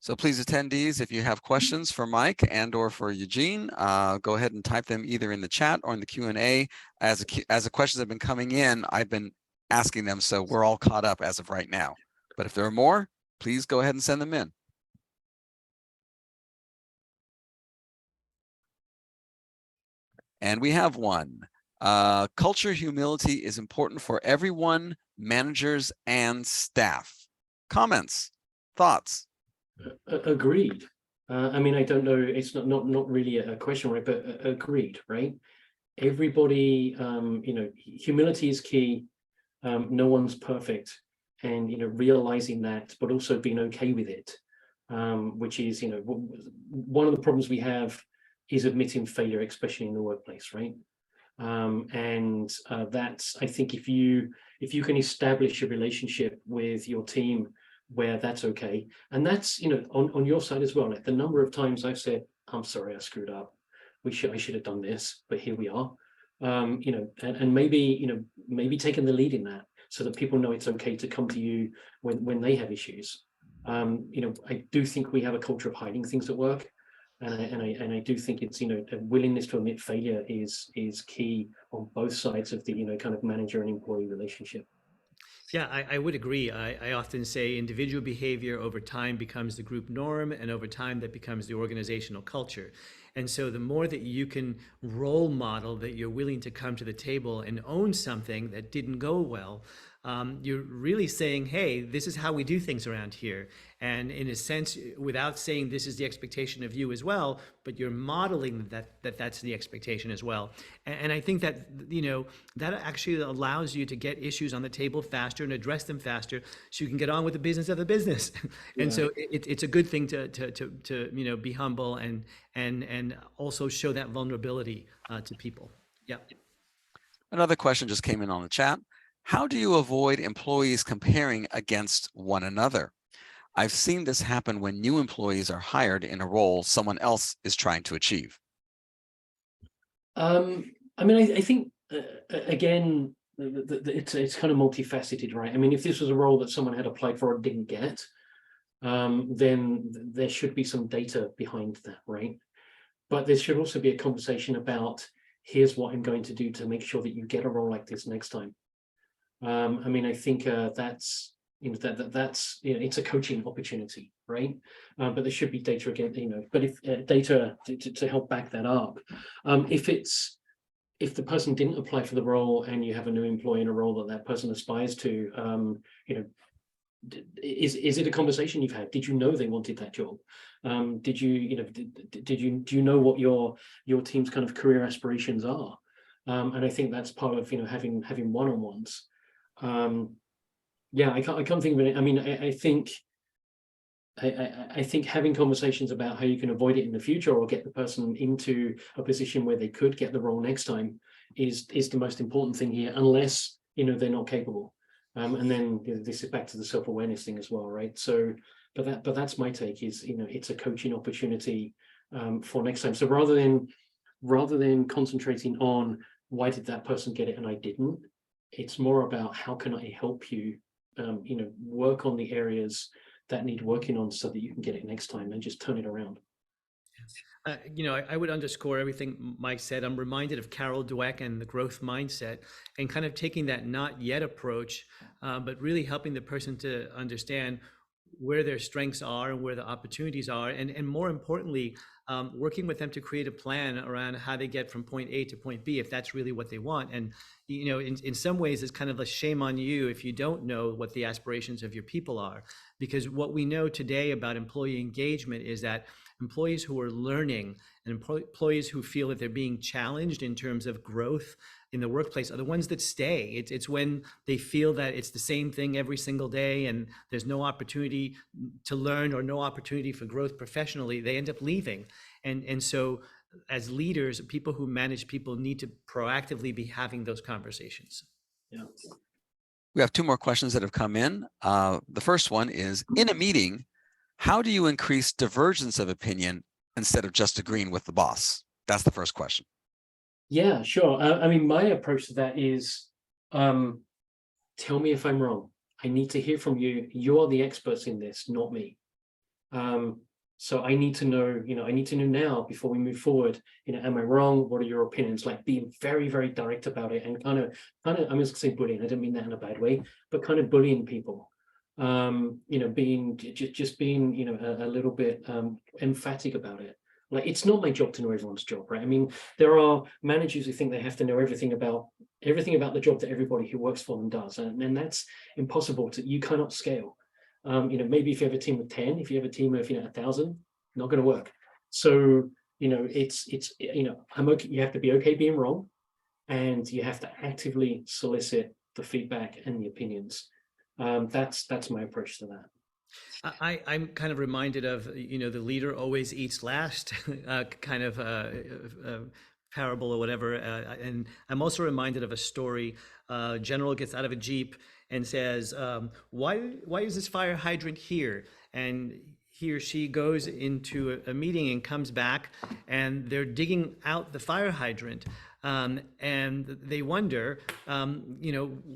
So please, attendees, if you have questions for Mike and or for Eugene, go ahead and type them either in the chat or in the Q&A. As the questions have been coming in, I've been asking them, so we're all caught up as of right now. But if there are more, please go ahead and send them in. And we have one. Culture humility is important for everyone, managers and staff. Comments, thoughts? Agreed. I don't know. It's not really a question, right? But agreed, right? Everybody, humility is key. No one's perfect, and realizing that, but also being okay with it, which is one of the problems we have is admitting failure, especially in the workplace, right? That's, I think, if you can establish a relationship with your team where that's okay, and that's on your side as well. Like the number of times I've said, "I'm sorry, I screwed up. I should have done this, but here we are." And maybe taking the lead in that, so that people know it's okay to come to you when they have issues. I do think we have a culture of hiding things at work. And I do think it's, a willingness to admit failure is key on both sides of the, kind of manager and employee relationship. Yeah, I would agree. I often say individual behavior over time becomes the group norm, and over time that becomes the organizational culture. And so the more that you can role model that you're willing to come to the table and own something that didn't go well, you're really saying, hey, this is how we do things around here. And in a sense, without saying this is the expectation of you as well, but you're modeling that's the expectation as well. And I think that, that actually allows you to get issues on the table faster and address them faster so you can get on with the business of the business. And so it's a good thing to be humble and also show that vulnerability to people. Yeah. Another question just came in on the chat. How do you avoid employees comparing against one another? I've seen this happen when new employees are hired in a role someone else is trying to achieve. I think, again, it's kind of multifaceted, right? I mean, if this was a role that someone had applied for and didn't get, then there should be some data behind that, right? But there should also be a conversation about, here's what I'm going to do to make sure that you get a role like this next time. I think that's, it's a coaching opportunity, right? But there should be data again, but if data to help back that up. If the person didn't apply for the role and you have a new employee in a role that person aspires to, is it a conversation you've had? Did you know they wanted that job? Do you know what your team's kind of career aspirations are? And I think that's part of, having one-on-ones. I can't think of it. I mean, I think having conversations about how you can avoid it in the future or get the person into a position where they could get the role next time is the most important thing here, unless, they're not capable. And then this is back to the self-awareness thing as well, right? So, but that's my take is, it's a coaching opportunity for next time. So rather than concentrating on why did that person get it and I didn't, it's more about how can I help you, work on the areas that need working on so that you can get it next time and just turn it around. I would underscore everything Mike said. I'm reminded of Carol Dweck and the growth mindset and kind of taking that not yet approach, but really helping the person to understand where their strengths are and where the opportunities are. And more importantly, working with them to create a plan around how they get from point A to point B, if that's really what they want. And, in some ways, it's kind of a shame on you if you don't know what the aspirations of your people are. Because what we know today about employee engagement is that employees who are learning and employees who feel that they're being challenged in terms of growth in the workplace are the ones that stay. It's when they feel that it's the same thing every single day and there's no opportunity to learn or no opportunity for growth professionally, they end up leaving. And so as leaders, people who manage people need to proactively be having those conversations. Yeah. We have two more questions that have come in. The first one is, in a meeting, how do you increase divergence of opinion instead of just agreeing with the boss? That's the first question. Yeah, sure. My approach to that is, tell me if I'm wrong. I need to hear from you. You're the experts in this, not me. So I need to know, now before we move forward, am I wrong? What are your opinions? Like being very, very direct about it and kind of, I'm just gonna say bullying. I don't mean that in a bad way, but kind of bullying people. Being a little bit emphatic about it. Like, it's not my job to know everyone's job, right? I mean, there are managers who think they have to know everything about the job that everybody who works for them does, and that's impossible. You cannot scale. Maybe if you have a team of 10, if you have a team of 1,000, not going to work. So I'm okay. You have to be okay being wrong, and you have to actively solicit the feedback and the opinions. That's my approach to that. I'm kind of reminded of, the leader always eats last kind of parable or whatever. And I'm also reminded of a story. General gets out of a Jeep and says, why is this fire hydrant here? And he or she goes into a meeting and comes back and they're digging out the fire hydrant. and they wonder,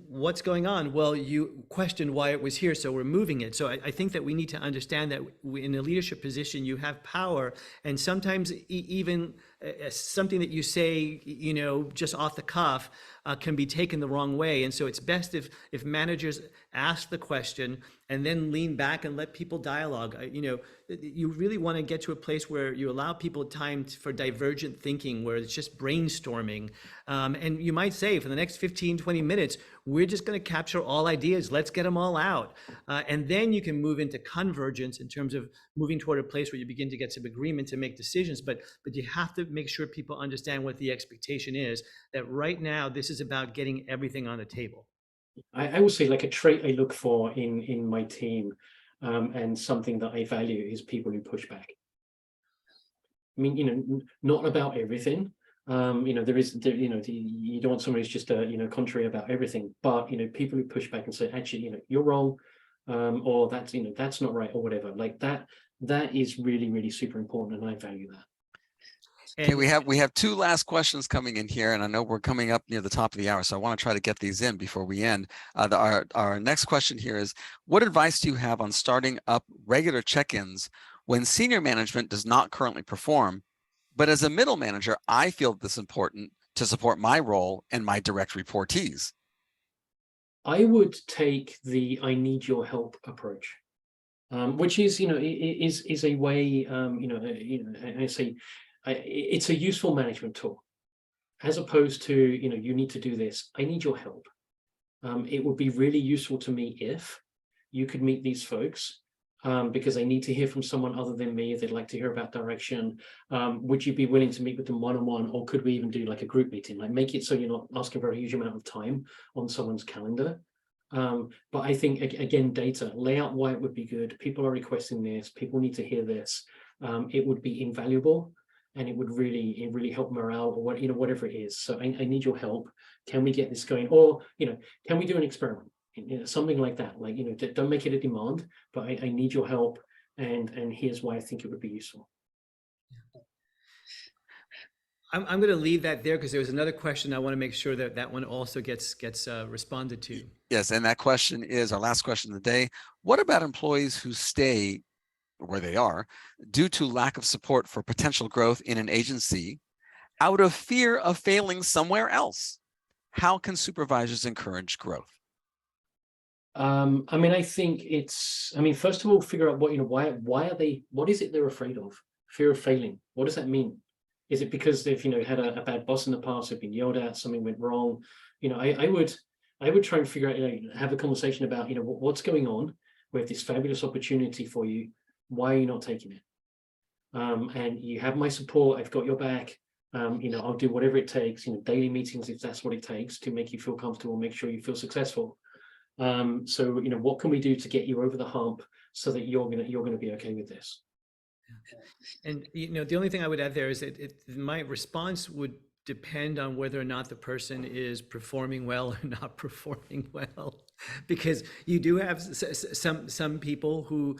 what's going on? Well, you questioned why it was here, so we're moving it. So I think that we need to understand that in a leadership position, you have power, and sometimes even something that you say, just off the cuff, can be taken the wrong way. And so it's best if managers ask the question and then lean back and let people dialogue. You really want to get to a place where you allow people time for divergent thinking, where it's just brainstorming. And you might say, for the next 15, 20 minutes, we're just going to capture all ideas. Let's get them all out. And then you can move into convergence in terms of moving toward a place where you begin to get some agreement to make decisions. But you have to make sure people understand what the expectation is, that right now, this is about getting everything on the table. I will say, like, a trait I look for in my team, and something that I value, is people who push back. I mean, not about everything. You don't want someone who's just contrary about everything, but people who push back and say, actually, you're wrong, or that's not right, or whatever. Like that is really, really super important, and I value that. Okay, we have two last questions coming in here, and I know we're coming up near the top of the hour, so I want to try to get these in before we end. Our next question here is, what advice do you have on starting up regular check-ins when senior management does not currently perform, but as a middle manager, I feel this is important to support my role and my direct reportees? I would take the "I need your help" approach, which is a way, I say, it's a useful management tool, as opposed to you need to do this. I need your help. It would be really useful to me if you could meet these folks, because I need to hear from someone other than me. They'd like to hear about direction. Would you be willing to meet with them one-on-one, or could we even do like a group meeting? Like, make it so you're not asking for a huge amount of time on someone's calendar. But I think, again, data, lay out why it would be good. People are requesting this. People need to hear this. It would be invaluable, and it would really help morale, or whatever it is. So I need your help. Can we get this going? Or can we do an experiment? Something like that. Like, don't make it a demand, but I need your help, and here's why I think it would be useful. I'm going to leave that there, because there was another question. I want to make sure that one also gets responded to. Yes, and that question is our last question of the day. What about employees who stay where they are due to lack of support for potential growth in an agency out of fear of failing somewhere else? How can supervisors encourage growth? I think first of all, figure out why are they, what is it they're afraid of? Fear of failing. What does that mean? Is it because they've had a bad boss in the past, have been yelled at, something went wrong? I would try and figure out, have a conversation about what's going on. We have this fabulous opportunity for you. Why are you not taking it? And you have my support. I've got your back. I'll do whatever it takes. Daily meetings, if that's what it takes, to make you feel comfortable, make sure you feel successful. So what can we do to get you over the hump so that you're gonna be okay with this? And the only thing I would add there is that my response would depend on whether or not the person is performing well or not performing well, because you do have some people who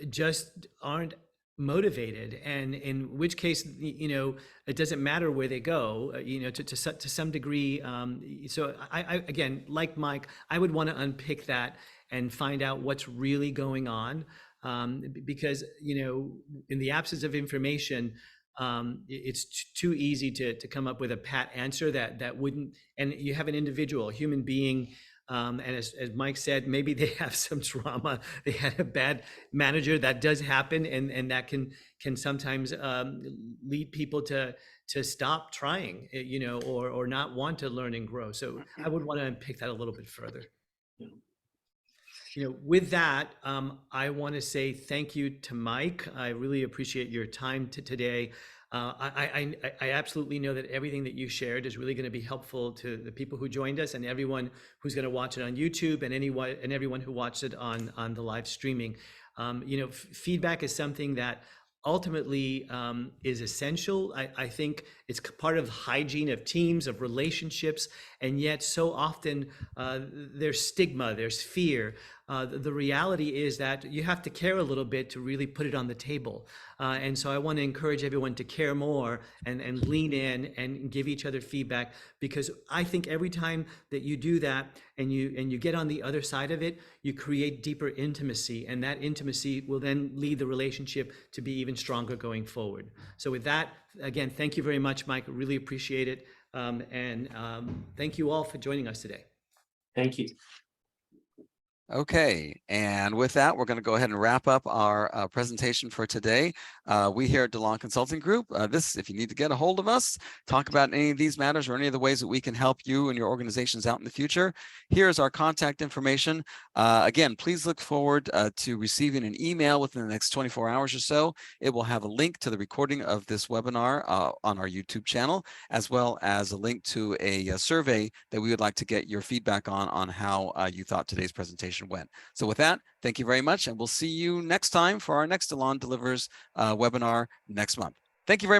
just aren't motivated, and in which case it doesn't matter where they go, to some degree. So I again, like Mike, I would want to unpick that and find out what's really going on, because in the absence of information, it's too easy to come up with a pat answer that wouldn't. And you have an individual, a human being, and as Mike said, maybe they have some trauma. They had a bad manager. That does happen, and that can sometimes lead people to stop trying, or not want to learn and grow. So I would want to unpick that a little bit further. With that, I want to say thank you to Mike. I really appreciate your time today. I absolutely know that everything that you shared is really going to be helpful to the people who joined us, and everyone who's going to watch it on YouTube, and everyone who watched it on the live streaming. Feedback is something that ultimately is essential. I think it's part of hygiene of teams, of relationships, and yet so often there's stigma, there's fear. The reality is that you have to care a little bit to really put it on the table. And so I want to encourage everyone to care more and lean in and give each other feedback, because I think every time that you do that and you get on the other side of it, you create deeper intimacy, and that intimacy will then lead the relationship to be even stronger going forward. So with that, again, thank you very much, Mike. Really appreciate it. Thank you all for joining us today. Thank you. Okay, and with that, we're going to go ahead and wrap up our presentation for today. We here at DILAN Consulting Group, if you need to get a hold of us, talk about any of these matters or any of the ways that we can help you and your organizations out in the future, here's our contact information. Again, please look forward to receiving an email within the next 24 hours or so. It will have a link to the recording of this webinar on our YouTube channel, as well as a link to a survey that we would like to get your feedback on how you thought today's presentation went. So with that, thank you very much, and we'll see you next time for our next DILAN Delivers webinar next month. Thank you very much.